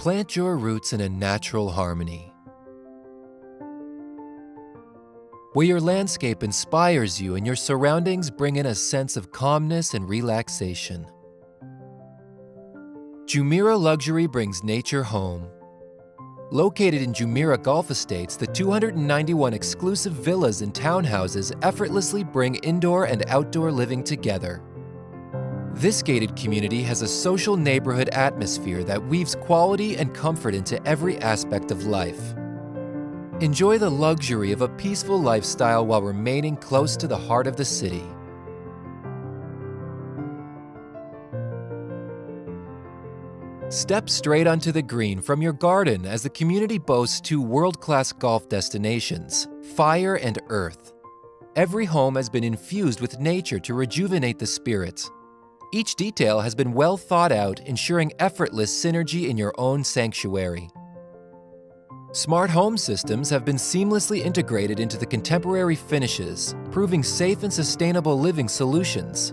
Plant your roots in a natural harmony, where your landscape inspires you and your surroundings bring in a sense of calmness and relaxation. Jumeirah Luxury brings nature home. Located in Jumeirah Golf Estates, the 291 exclusive villas and townhouses effortlessly bring indoor and outdoor living together. This gated community has a social neighborhood atmosphere that weaves quality and comfort into every aspect of life. Enjoy the luxury of a peaceful lifestyle while remaining close to the heart of the city. Step straight onto the green from your garden as the community boasts two world-class golf destinations, Fire and Earth. Every home has been infused with nature to rejuvenate the spirit. Each detail has been well thought out, ensuring effortless synergy in your own sanctuary. Smart home systems have been seamlessly integrated into the contemporary finishes, proving safe and sustainable living solutions.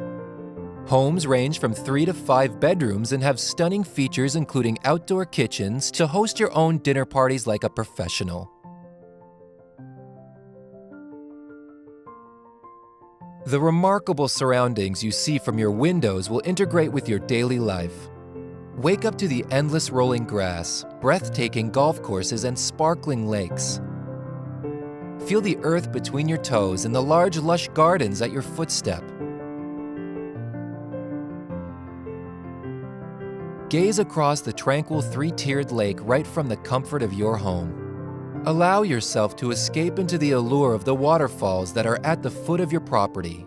Homes range from 3 to 5 bedrooms and have stunning features including outdoor kitchens to host your own dinner parties like a professional. The remarkable surroundings you see from your windows will integrate with your daily life. Wake up to the endless rolling grass, breathtaking golf courses, and sparkling lakes. Feel the earth between your toes and the large, lush gardens at your footstep. Gaze across the tranquil three-tiered lake right from the comfort of your home. Allow yourself to escape into the allure of the waterfalls that are at the foot of your property.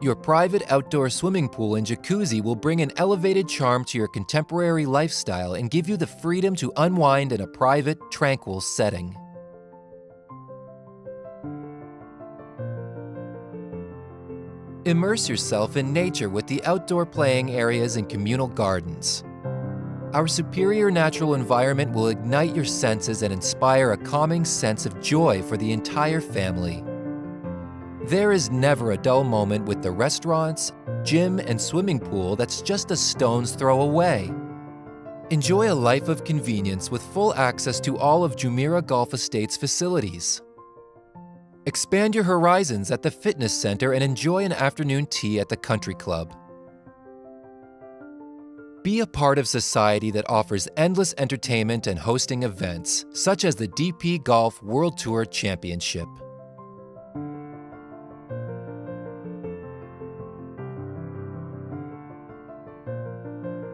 Your private outdoor swimming pool and jacuzzi will bring an elevated charm to your contemporary lifestyle and give you the freedom to unwind in a private, tranquil setting. Immerse yourself in nature with the outdoor playing areas and communal gardens. Our superior natural environment will ignite your senses and inspire a calming sense of joy for the entire family. There is never a dull moment with the restaurants, gym, and swimming pool that's just a stone's throw away. Enjoy a life of convenience with full access to all of Jumeirah Golf Estates facilities. Expand your horizons at the fitness center and enjoy an afternoon tea at the country club. Be a part of society that offers endless entertainment and hosting events, such as the DP Golf World Tour Championship.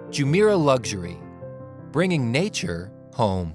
Jumeirah Luxury, bringing nature home.